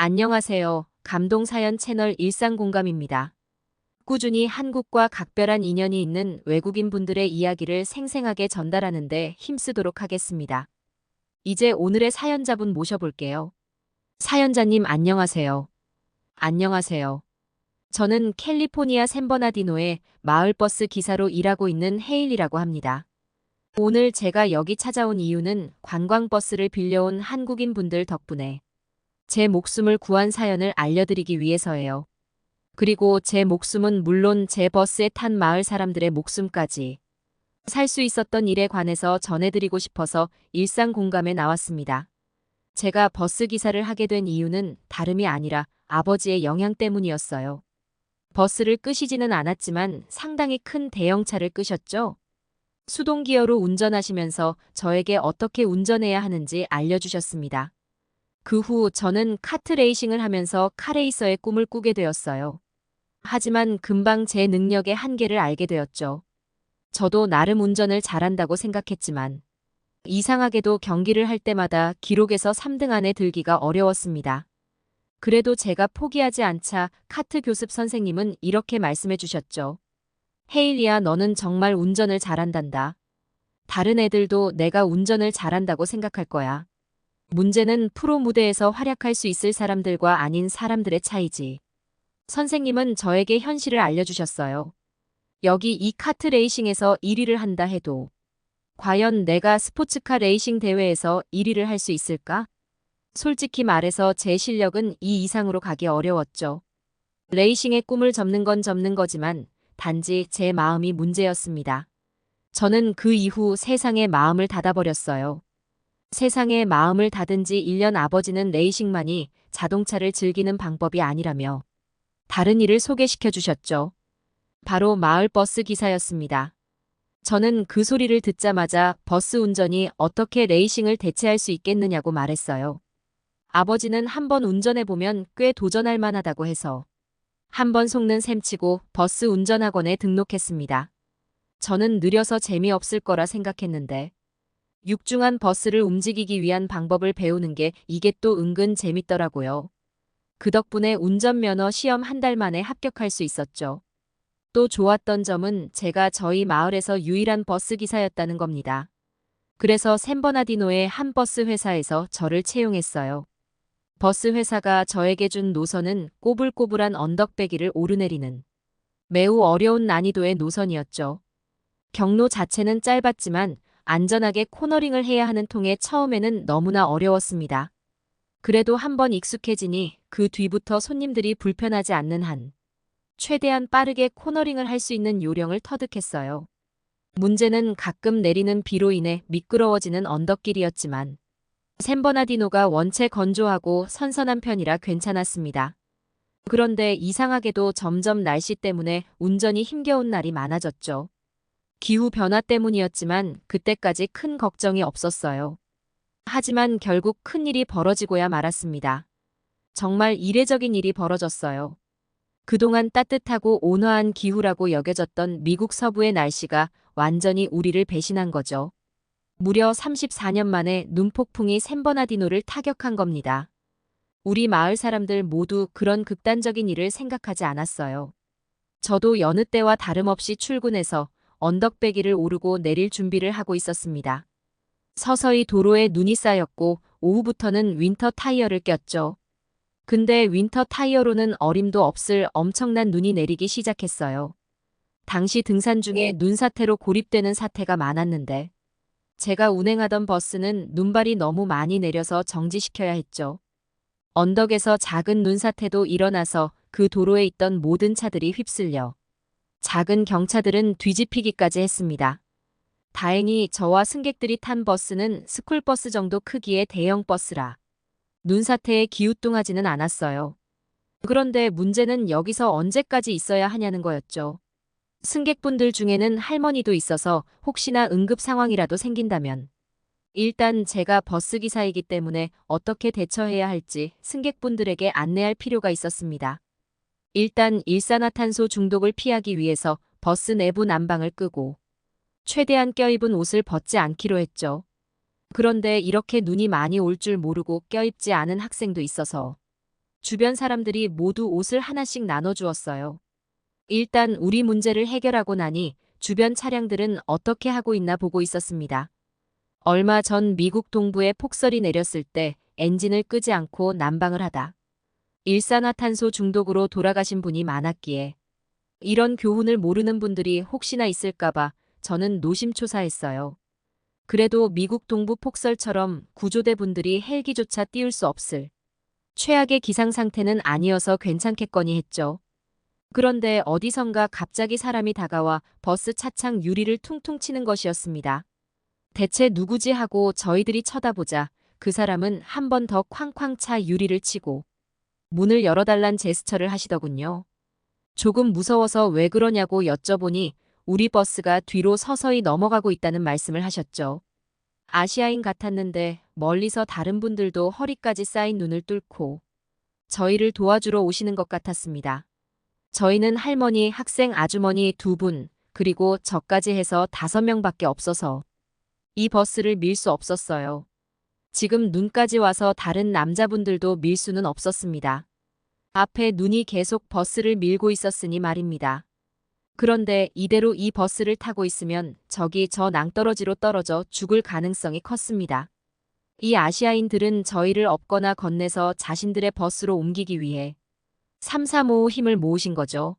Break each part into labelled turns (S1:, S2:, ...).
S1: 안녕하세요. 감동사연 채널 일상공감입니다. 꾸준히 한국과 각별한 인연이 있는 외국인 분들의 이야기를 생생하게 전달하는 데 힘쓰도록 하겠습니다. 이제 오늘의 사연자분 모셔볼게요. 사연자님 안녕하세요. 안녕하세요. 저는 캘리포니아 샌버나디노의 마을버스 기사로 일하고 있는 헤일이라고 합니다. 오늘 제가 여기 찾아온 이유는 관광버스를 빌려온 한국인 분들 덕분에 제 목숨을 구한 사연을 알려드리기 위해서예요. 그리고 제 목숨은 물론 제 버스에 탄 마을 사람들의 목숨까지 살 수 있었던 일에 관해서 전해드리고 싶어서 일상 공감에 나왔습니다. 제가 버스 기사를 하게 된 이유는 다름이 아니라 아버지의 영향 때문이었어요. 버스를 끄시지는 않았지만 상당히 큰 대형차를 끄셨죠? 수동기어로 운전하시면서 저에게 어떻게 운전해야 하는지 알려주셨습니다. 그 후 저는 카트 레이싱을 하면서 카레이서의 꿈을 꾸게 되었어요. 하지만 금방 제 능력의 한계를 알게 되었죠. 저도 나름 운전을 잘한다고 생각했지만 이상하게도 경기를 할 때마다 기록에서 3등 안에 들기가 어려웠습니다. 그래도 제가 포기하지 않자 카트 교습 선생님은 이렇게 말씀해 주셨죠. 헤일리야, 너는 정말 운전을 잘한단다. 다른 애들도 내가 운전을 잘한다고 생각할 거야. 문제는 프로 무대에서 활약할 수 있을 사람들과 아닌 사람들의 차이지. 선생님은 저에게 현실을 알려주셨어요. 여기 이 카트 레이싱에서 1위를 한다 해도 과연 내가 스포츠카 레이싱 대회에서 1위를 할 수 있을까? 솔직히 말해서 제 실력은 이 이상으로 가기 어려웠죠. 레이싱의 꿈을 접는 건 접는 거지만 단지 제 마음이 문제였습니다. 저는 그 이후 세상에 마음을 닫아버렸어요. 세상에 마음을 닫은 지 1년 아버지는 레이싱만이 자동차를 즐기는 방법이 아니라며 다른 일을 소개시켜 주셨죠. 바로 마을 버스 기사였습니다. 저는 그 소리를 듣자마자 버스 운전이 어떻게 레이싱을 대체할 수 있겠느냐고 말했어요. 아버지는 한번 운전해보면 꽤 도전할 만하다고 해서 한번 속는 셈치고 버스 운전학원에 등록했습니다. 저는 느려서 재미없을 거라 생각했는데 육중한 버스를 움직이기 위한 방법을 배우는 게 이게 또 은근 재밌더라고요. 그 덕분에 운전면허 시험 한 달 만에 합격할 수 있었죠. 또 좋았던 점은 제가 저희 마을에서 유일한 버스 기사였다는 겁니다. 그래서 샌버나디노의 한 버스 회사에서 저를 채용했어요. 버스 회사가 저에게 준 노선은 꼬불꼬불한 언덕배기를 오르내리는 매우 어려운 난이도의 노선이었죠. 경로 자체는 짧았지만 안전하게 코너링을 해야 하는 통에 처음에는 너무나 어려웠습니다. 그래도 한번 익숙해지니 그 뒤부터 손님들이 불편하지 않는 한 최대한 빠르게 코너링을 할 수 있는 요령을 터득했어요. 문제는 가끔 내리는 비로 인해 미끄러워지는 언덕길이었지만 샌버나디노가 원체 건조하고 선선한 편이라 괜찮았습니다. 그런데 이상하게도 점점 날씨 때문에 운전이 힘겨운 날이 많아졌죠. 기후 변화 때문이었지만 그때까지 큰 걱정이 없었어요. 하지만 결국 큰 일이 벌어지고야 말았습니다. 정말 이례적인 일이 벌어졌어요. 그동안 따뜻하고 온화한 기후라고 여겨졌던 미국 서부의 날씨가 완전히 우리를 배신한 거죠. 무려 34년 만에 눈폭풍이 샌버나디노를 타격한 겁니다. 우리 마을 사람들 모두 그런 극단적인 일을 생각하지 않았어요. 저도 여느 때와 다름없이 출근해서 언덕배기를 오르고 내릴 준비를 하고 있었습니다. 서서히 도로에 눈이 쌓였고 오후부터는 윈터 타이어를 꼈죠. 근데 윈터 타이어로는 어림도 없을 엄청난 눈이 내리기 시작했어요. 당시 등산 중에 눈사태로 고립되는 사태가 많았는데 제가 운행하던 버스는 눈발이 너무 많이 내려서 정지시켜야 했죠. 언덕에서 작은 눈사태도 일어나서 그 도로에 있던 모든 차들이 휩쓸려 작은 경차들은 뒤집히기까지 했습니다. 다행히 저와 승객들이 탄 버스는 스쿨버스 정도 크기의 대형 버스라 눈사태에 기우뚱하지는 않았어요. 그런데 문제는 여기서 언제까지 있어야 하냐는 거였죠. 승객분들 중에는 할머니도 있어서 혹시나 응급 상황이라도 생긴다면 일단 제가 버스기사이기 때문에 어떻게 대처해야 할지 승객분들에게 안내할 필요가 있었습니다. 일단 일산화탄소 중독을 피하기 위해서 버스 내부 난방을 끄고 최대한 껴입은 옷을 벗지 않기로 했죠. 그런데 이렇게 눈이 많이 올 줄 모르고 껴입지 않은 학생도 있어서 주변 사람들이 모두 옷을 하나씩 나눠주었어요. 일단 우리 문제를 해결하고 나니 주변 차량들은 어떻게 하고 있나 보고 있었습니다. 얼마 전 미국 동부에 폭설이 내렸을 때 엔진을 끄지 않고 난방을 하다 일산화탄소 중독으로 돌아가신 분이 많았기에 이런 교훈을 모르는 분들이 혹시나 있을까봐 저는 노심초사했어요. 그래도 미국 동부 폭설처럼 구조대 분들이 헬기조차 띄울 수 없을 최악의 기상 상태는 아니어서 괜찮겠거니 했죠. 그런데 어디선가 갑자기 사람이 다가와 버스 차창 유리를 퉁퉁 치는 것이었습니다. 대체 누구지 하고 저희들이 쳐다보자 그 사람은 한 번 더 쾅쾅 차 유리를 치고 문을 열어달란 제스처를 하시더군요. 조금 무서워서 왜 그러냐고 여쭤보니 우리 버스가 뒤로 서서히 넘어가고 있다는 말씀을 하셨죠. 아시아인 같았는데 멀리서 다른 분들도 허리까지 쌓인 눈을 뚫고 저희를 도와주러 오시는 것 같았습니다. 저희는 할머니, 학생 아주머니 2분, 그리고 저까지 해서 5명밖에 없어서 이 버스를 밀 수 없었어요. 지금 눈까지 와서 다른 남자분들도 밀 수는 없었습니다. 앞에 눈이 계속 버스를 밀고 있었으니 말입니다. 그런데 이대로 이 버스를 타고 있으면 저기 저 낭떠러지로 떨어져 죽을 가능성이 컸습니다. 이 아시아인들은 저희를 업거나 건네서 자신들의 버스로 옮기기 위해 335 힘을 모으신 거죠.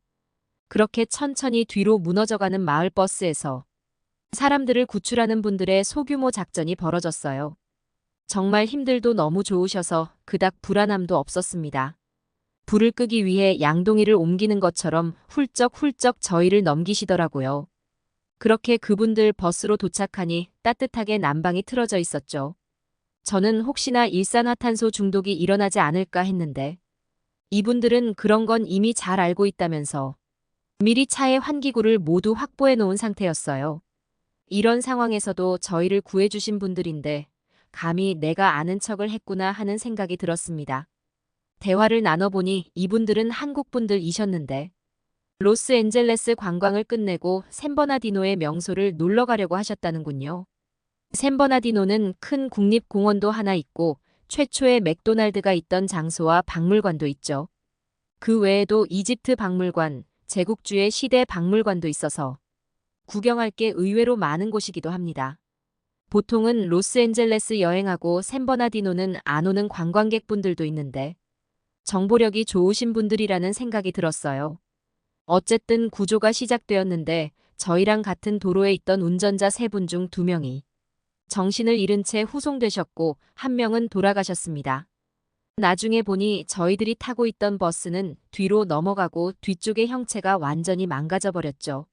S1: 그렇게 천천히 뒤로 무너져가는 마을버스에서 사람들을 구출하는 분들의 소규모 작전이 벌어졌어요. 정말 힘들도 너무 좋으셔서 그닥 불안함도 없었습니다. 불을 끄기 위해 양동이를 옮기는 것처럼 훌쩍훌쩍 저희를 넘기시더라고요. 그렇게 그분들 버스로 도착하니 따뜻하게 난방이 틀어져 있었죠. 저는 혹시나 일산화탄소 중독이 일어나지 않을까 했는데 이분들은 그런 건 이미 잘 알고 있다면서 미리 차의 환기구를 모두 확보해 놓은 상태였어요. 이런 상황에서도 저희를 구해주신 분들인데 감히 내가 아는 척을 했구나 하는 생각이 들었습니다. 대화를 나눠보니 이분들은 한국 분들이셨는데 로스앤젤레스 관광을 끝내고 샌버나디노의 명소를 놀러 가려고 하셨다는군요. 샌버나디노는 큰 국립공원도 하나 있고 최초의 맥도날드가 있던 장소와 박물관도 있죠. 그 외에도 이집트 박물관, 제국주의 시대 박물관도 있어서 구경할 게 의외로 많은 곳이기도 합니다. 보통은 로스앤젤레스 여행하고 샌버나디노는 안 오는 관광객분들도 있는데 정보력이 좋으신 분들이라는 생각이 들었어요. 어쨌든 구조가 시작되었는데 저희랑 같은 도로에 있던 운전자 3분 중 2명이 정신을 잃은 채 후송되셨고 1명은 돌아가셨습니다. 나중에 보니 저희들이 타고 있던 버스는 뒤로 넘어가고 뒤쪽의 형체가 완전히 망가져 버렸죠.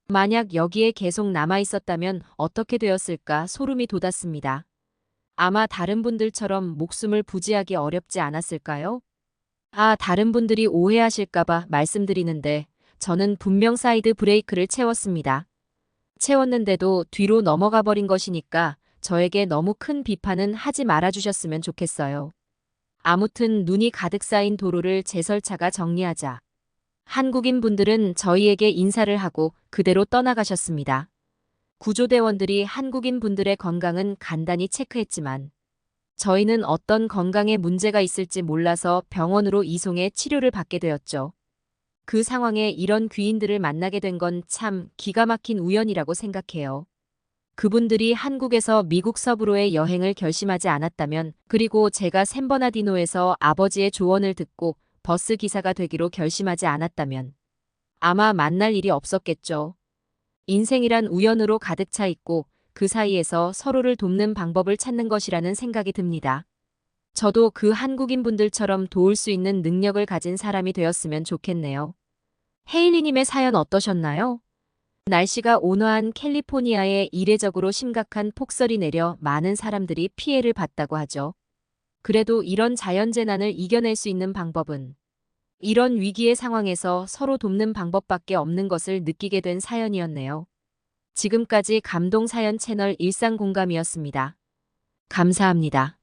S1: 만약 여기에 계속 남아 있었다면 어떻게 되었을까 소름이 돋았습니다. 아마 다른 분들처럼 목숨을 부지하기 어렵지 않았을까요? 다른 분들이 오해하실까봐 말씀드리는데 저는 분명 사이드 브레이크를 채웠습니다. 채웠는데도 뒤로 넘어가 버린 것이니까 저에게 너무 큰 비판은 하지 말아주셨으면 좋겠어요. 아무튼 눈이 가득 쌓인 도로를 제설차가 정리하자 한국인 분들은 저희에게 인사를 하고 그대로 떠나가셨습니다. 구조대원들이 한국인 분들의 건강은 간단히 체크했지만 저희는 어떤 건강에 문제가 있을지 몰라서 병원으로 이송해 치료를 받게 되었죠. 그 상황에 이런 귀인들을 만나게 된 건 참 기가 막힌 우연이라고 생각해요. 그분들이 한국에서 미국 서부로의 여행을 결심하지 않았다면, 그리고 제가 샌버나디노에서 아버지의 조언을 듣고 버스 기사가 되기로 결심하지 않았다면 아마 만날 일이 없었겠죠. 인생이란 우연으로 가득 차 있고 그 사이에서 서로를 돕는 방법을 찾는 것이라는 생각이 듭니다. 저도 그 한국인 분들처럼 도울 수 있는 능력을 가진 사람이 되었으면 좋겠네요. 헤일리님의 사연 어떠셨나요? 날씨가 온화한 캘리포니아에 이례적으로 심각한 폭설이 내려 많은 사람들이 피해를 봤다고 하죠. 그래도 이런 자연재난을 이겨낼 수 있는 방법은 이런 위기의 상황에서 서로 돕는 방법밖에 없는 것을 느끼게 된 사연이었네요. 지금까지 감동사연 채널 일상공감이었습니다. 감사합니다.